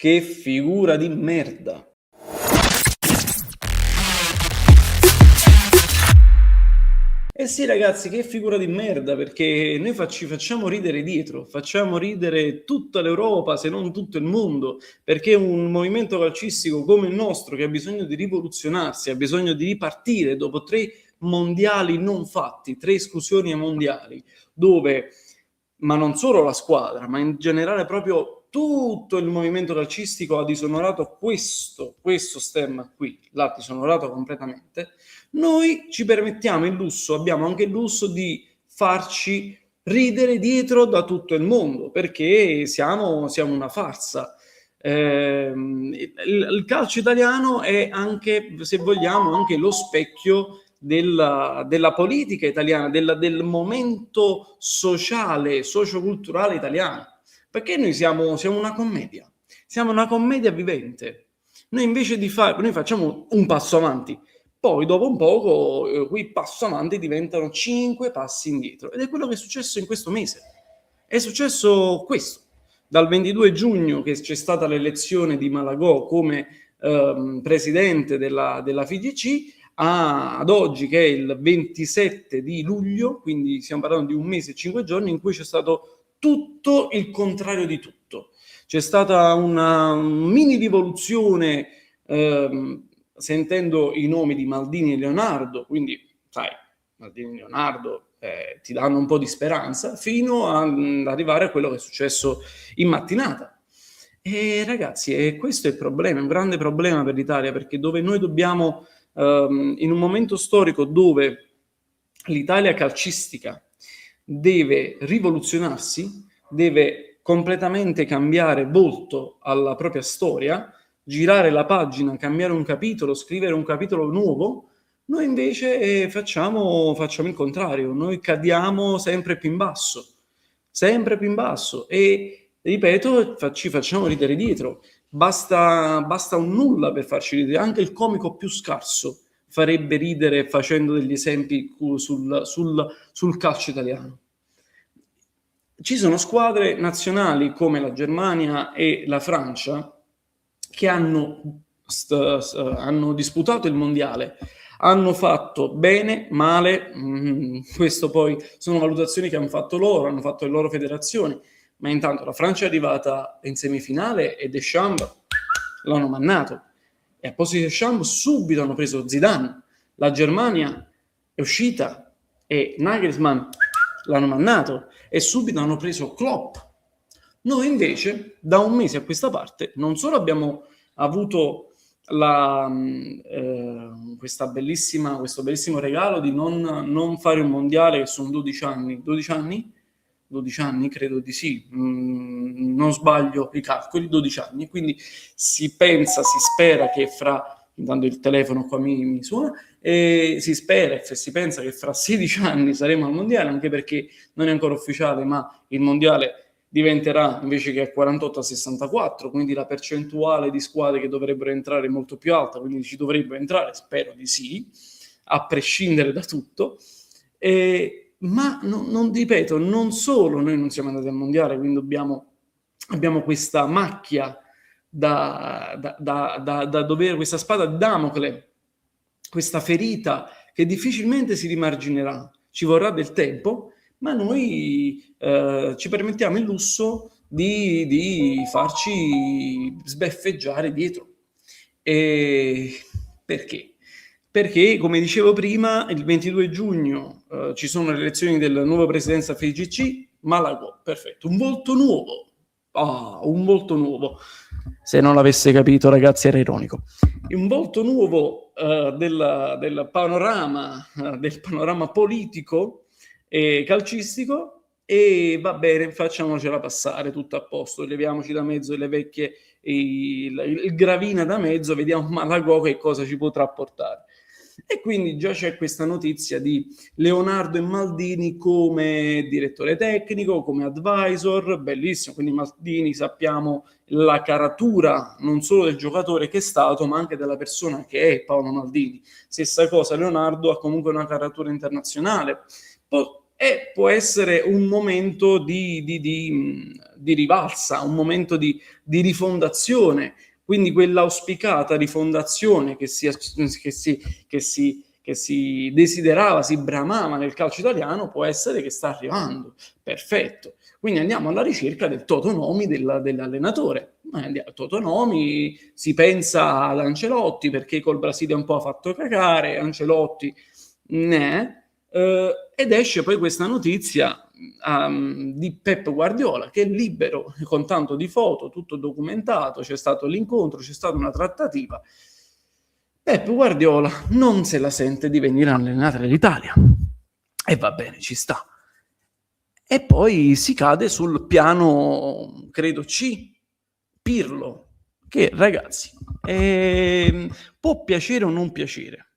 Che figura di merda. Eh sì ragazzi, che figura di merda, perché noi ci facciamo ridere dietro, facciamo ridere tutta l'Europa, se non tutto il mondo, perché un movimento calcistico come il nostro, che ha bisogno di rivoluzionarsi, ha bisogno di ripartire dopo 3 mondiali non fatti, 3 esclusioni ai mondiali, dove, ma non solo la squadra, ma in generale proprio tutto il movimento calcistico ha disonorato questo stemma qui, l'ha disonorato completamente. Noi ci permettiamo il lusso, abbiamo anche il lusso di farci ridere dietro da tutto il mondo, perché siamo una farsa. Il calcio italiano è anche, se vogliamo, anche lo specchio della politica italiana, del momento sociale, socioculturale italiano, perché noi siamo una commedia vivente. Noi invece noi facciamo un passo avanti, poi dopo un poco quei passi avanti diventano 5 passi indietro, ed è quello che è successo in questo mese. È successo questo. Dal 22 giugno, che c'è stata l'elezione di Malagò come presidente della FIGC, ad oggi che è il 27 di luglio, quindi stiamo parlando di un mese e 5 giorni, in cui c'è stato tutto il contrario di tutto. C'è stata una mini rivoluzione, sentendo i nomi di Maldini e Leonardo, quindi sai, Maldini e Leonardo ti danno un po' di speranza, fino ad arrivare a quello che è successo in mattinata. E ragazzi, questo è il problema, è un grande problema per l'Italia, perché dove noi dobbiamo, in un momento storico dove l'Italia calcistica deve rivoluzionarsi, deve completamente cambiare volto alla propria storia, girare la pagina, cambiare un capitolo, scrivere un capitolo nuovo, noi invece facciamo il contrario, noi cadiamo sempre più in basso e, ripeto, ci facciamo ridere dietro. Basta un nulla per farci ridere, anche il comico più scarso farebbe ridere facendo degli esempi sul calcio italiano. Ci sono squadre nazionali come la Germania e la Francia che hanno disputato il mondiale, hanno fatto bene, male, questo poi sono valutazioni che hanno fatto le loro federazioni, ma intanto la Francia è arrivata in semifinale e Deschamps l'hanno mannato, e a posto di Deschamps subito hanno preso Zidane. La Germania è uscita e Nagelsmann l'hanno mannato e subito hanno preso Klopp. Noi invece da un mese a questa parte non solo abbiamo avuto questo bellissimo regalo di non fare un mondiale, che sono 12 anni, credo di sì, non sbaglio i calcoli, 12 anni, quindi si spera che intanto il telefono qua mi suona, e si spera e si pensa che fra 16 anni saremo al mondiale, anche perché non è ancora ufficiale, ma il mondiale diventerà, invece che a 48, a 64, quindi la percentuale di squadre che dovrebbero entrare è molto più alta, quindi ci dovrebbero entrare, spero di sì, a prescindere da tutto. Ma non ripeto, non solo noi non siamo andati al mondiale, quindi abbiamo questa macchia da dover, questa spada di Damocle, questa ferita che difficilmente si rimarginerà, ci vorrà del tempo, ma noi ci permettiamo il lusso di farci sbeffeggiare dietro. E perché? Perché, come dicevo prima, il 22 giugno ci sono le elezioni del nuovo presidenza FIGC, Malagò, perfetto, un volto nuovo. Un volto nuovo. Se non l'avesse capito, ragazzi, era ironico. Un volto nuovo del panorama politico e calcistico, e va bene, facciamocela passare, tutto a posto, leviamoci da mezzo le vecchie, il Gravina da mezzo, vediamo Malagò che cosa ci potrà portare. E quindi già c'è questa notizia di Leonardo e Maldini come direttore tecnico, come advisor, bellissimo, quindi Maldini sappiamo la caratura non solo del giocatore che è stato, ma anche della persona che è Paolo Maldini. Stessa cosa, Leonardo ha comunque una caratura internazionale. e può essere un momento di rivalsa, un momento di rifondazione, quindi quell'auspicata rifondazione che si desiderava, si bramava nel calcio italiano, può essere che sta arrivando. Perfetto. Quindi andiamo alla ricerca del totonomi dell'allenatore. Totonomi, si pensa ad Ancelotti, perché col Brasile un po' ha fatto cagare, Ancelotti ed esce poi questa notizia di Pep Guardiola, che è libero, con tanto di foto, tutto documentato, c'è stato l'incontro, c'è stata una trattativa. Pep Guardiola non se la sente di venire a allenare l'Italia. E va bene, ci sta. E poi si cade sul piano, credo C, Pirlo, che ragazzi, può piacere o non piacere.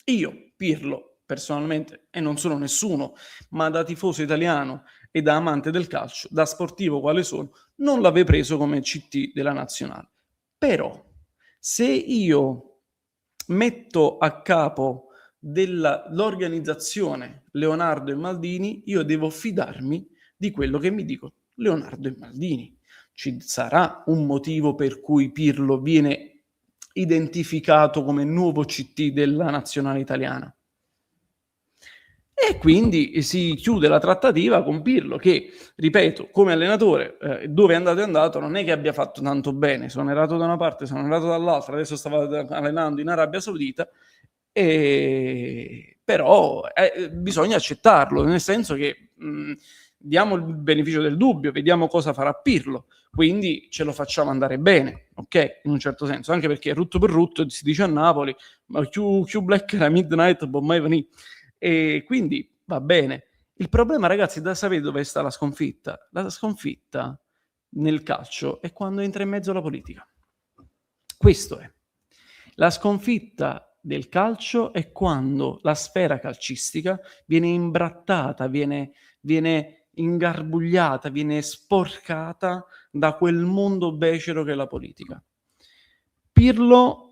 Io, Pirlo, personalmente, e non sono nessuno, ma da tifoso italiano e da amante del calcio, da sportivo quale sono, non l'avrei preso come CT della nazionale. Però, se io metto a capo dell'organizzazione Leonardo e Maldini, io devo fidarmi di quello che mi dicono Leonardo e Maldini. Ci sarà un motivo per cui Pirlo viene identificato come nuovo CT della nazionale italiana. E quindi si chiude la trattativa con Pirlo che, ripeto, come allenatore, dove è andato, non è che abbia fatto tanto bene. Sono andato da una parte, sono andato dall'altra, adesso stava allenando in Arabia Saudita, però bisogna accettarlo, nel senso che diamo il beneficio del dubbio, vediamo cosa farà Pirlo, quindi ce lo facciamo andare bene, ok? In un certo senso, anche perché rutto per rutto si dice a Napoli, ma più black la midnight può mai venire. E quindi va bene. Il problema, ragazzi, da sapere dove sta la sconfitta? La sconfitta nel calcio è quando entra in mezzo la politica. Questo è. La sconfitta del calcio è quando la sfera calcistica viene imbrattata, viene ingarbugliata, viene sporcata da quel mondo becero che è la politica. Pirlo,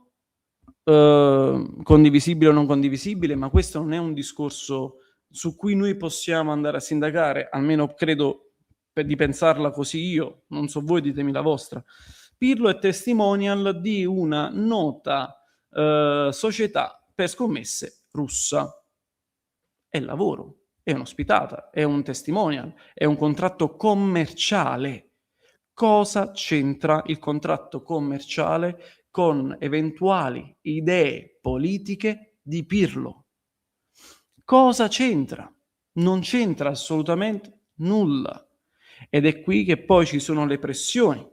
condivisibile o non condivisibile, ma questo non è un discorso su cui noi possiamo andare a sindacare, almeno credo di pensarla così io, non so voi, ditemi la vostra. Pirlo è testimonial di una nota società per scommesse russa. È lavoro, è un'ospitata, è un testimonial, è un contratto commerciale. Cosa c'entra il contratto commerciale con eventuali idee politiche di Pirlo? Cosa c'entra? Non c'entra assolutamente nulla. Ed è qui che poi ci sono le pressioni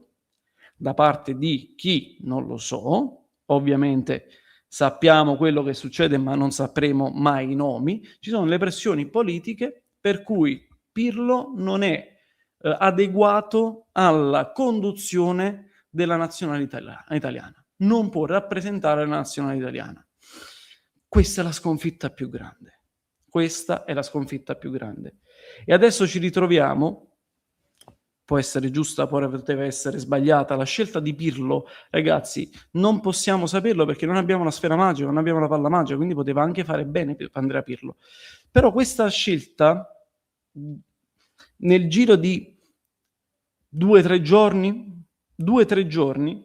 da parte di chi, non lo so, ovviamente sappiamo quello che succede ma non sapremo mai i nomi, ci sono le pressioni politiche per cui Pirlo non è adeguato alla conduzione della nazionale italiana, non può rappresentare la nazionale italiana. Questa è la sconfitta più grande. Questa è la sconfitta più grande. E adesso ci ritroviamo, può essere giusta, potrebbe essere sbagliata, la scelta di Pirlo, ragazzi, non possiamo saperlo perché non abbiamo la sfera magica, non abbiamo la palla magica, quindi poteva anche fare bene Andrea Pirlo. Però questa scelta, nel giro di 2-3 giorni,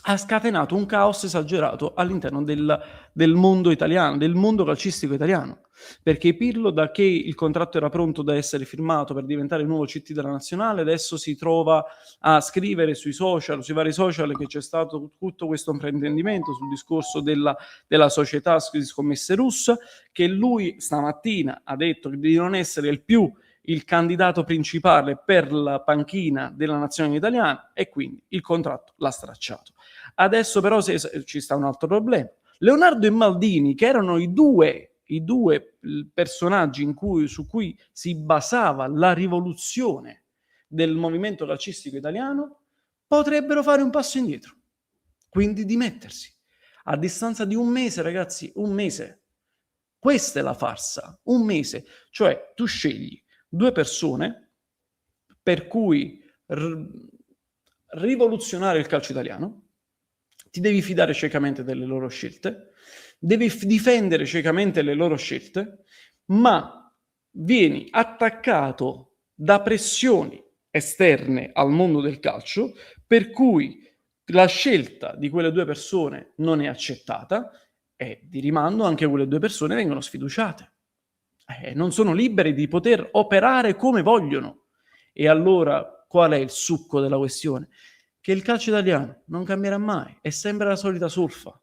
ha scatenato un caos esagerato all'interno del mondo italiano, del mondo calcistico italiano, perché Pirlo, da che il contratto era pronto da essere firmato per diventare il nuovo CT della nazionale, adesso si trova a scrivere sui social, sui vari social, che c'è stato tutto questo fraintendimento sul discorso della società di scommesse russa, che lui stamattina ha detto di non essere il candidato principale per la panchina della nazionale italiana e quindi il contratto l'ha stracciato. Adesso però ci sta un altro problema. Leonardo e Maldini, che erano i due personaggi su cui si basava la rivoluzione del movimento calcistico italiano, potrebbero fare un passo indietro, quindi dimettersi. A distanza di un mese, ragazzi, un mese. Questa è la farsa, un mese. Cioè, tu scegli due persone per cui rivoluzionare il calcio italiano, ti devi fidare ciecamente delle loro scelte, devi difendere ciecamente le loro scelte, ma vieni attaccato da pressioni esterne al mondo del calcio, per cui la scelta di quelle due persone non è accettata e di rimando anche quelle due persone vengono sfiduciate. Non sono liberi di poter operare come vogliono. E allora qual è il succo della questione? Che il calcio italiano non cambierà mai, è sempre la solita solfa.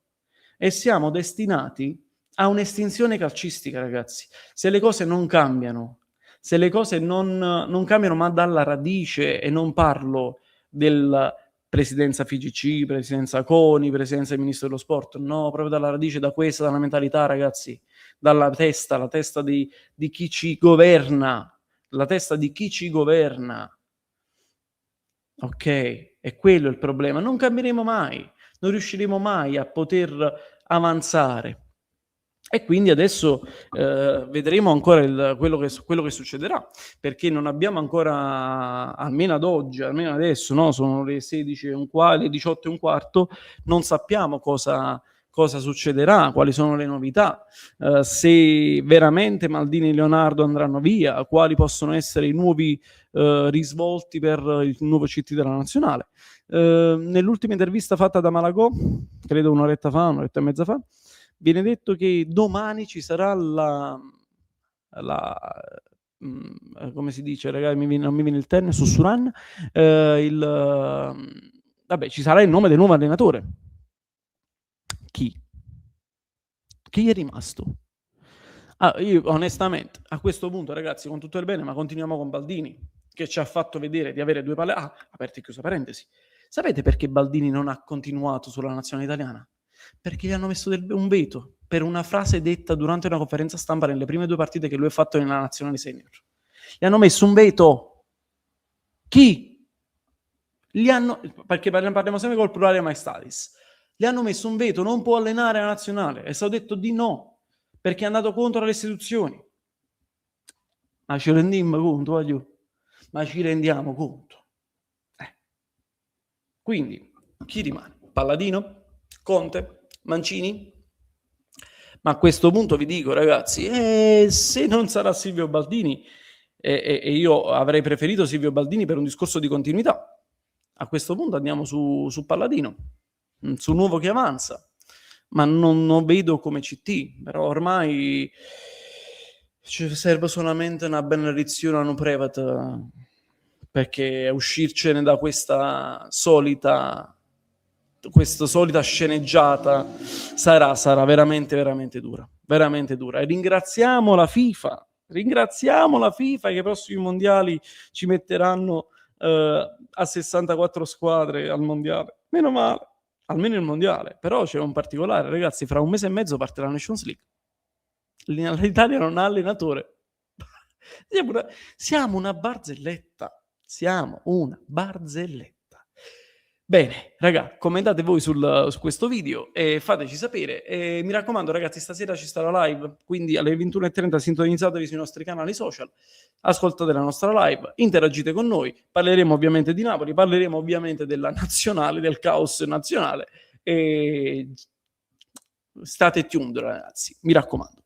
E siamo destinati a un'estinzione calcistica, ragazzi. Se le cose non cambiano, se le cose non cambiano, ma dalla radice, e non parlo della presidenza FIGC, presidenza CONI, presidenza del Ministro dello Sport, no, proprio dalla radice, da questa, dalla mentalità, ragazzi, dalla testa, la testa di chi ci governa, la testa di chi ci governa. Ok, è quello il problema. Non cambieremo mai, non riusciremo mai a poter avanzare. E quindi adesso vedremo ancora quello che succederà, perché non abbiamo ancora, almeno ad oggi, almeno adesso, no? Sono le 16:15, le 18:15, non sappiamo cosa succederà, quali sono le novità, se veramente Maldini e Leonardo andranno via, quali possono essere i nuovi risvolti per il nuovo CT della nazionale. Nell'ultima intervista fatta da Malagò, credo un'oretta e mezza fa, viene detto che domani ci sarà come si dice, ragazzi, non mi viene il termine, sussurran, vabbè, ci sarà il nome del nuovo allenatore. Chi è rimasto? Io onestamente, a questo punto, ragazzi, con tutto il bene, ma continuiamo con Baldini, che ci ha fatto vedere di avere due palle. Aperta e chiusa parentesi. Sapete perché Baldini non ha continuato sulla nazionale italiana? Perché gli hanno messo un veto per una frase detta durante una conferenza stampa nelle prime due partite che lui ha fatto nella nazionale senior. Gli hanno messo un veto. Chi? Perché parliamo sempre col plurale maestatis. Gli hanno messo un veto, non può allenare la nazionale. È stato detto di no, perché è andato contro le istituzioni. Ma ci rendiamo conto, voglio? Ma ci rendiamo conto? Quindi, chi rimane? Palladino? Conte? Mancini? Ma a questo punto vi dico, ragazzi, se non sarà Silvio Baldini, e io avrei preferito Silvio Baldini per un discorso di continuità, a questo punto andiamo su Palladino, su Nuovo che avanza, ma non vedo come CT, però ormai ci serve solamente una benedizione a un Prevat, perché uscircene da questa solita sceneggiata sarà veramente dura, e ringraziamo la FIFA che i prossimi mondiali ci metteranno a 64 squadre al mondiale, meno male, almeno il mondiale. Però c'è un particolare, ragazzi, fra un mese e mezzo parte la Nations League, l'Italia non ha allenatore. Siamo una barzelletta. Bene, raga, commentate voi su questo video e fateci sapere. E mi raccomando, ragazzi, stasera ci sarà live, quindi alle 21:30 sintonizzatevi sui nostri canali social, ascoltate la nostra live, interagite con noi, parleremo ovviamente di Napoli, parleremo ovviamente della nazionale, del caos nazionale, e state tuned, ragazzi, mi raccomando.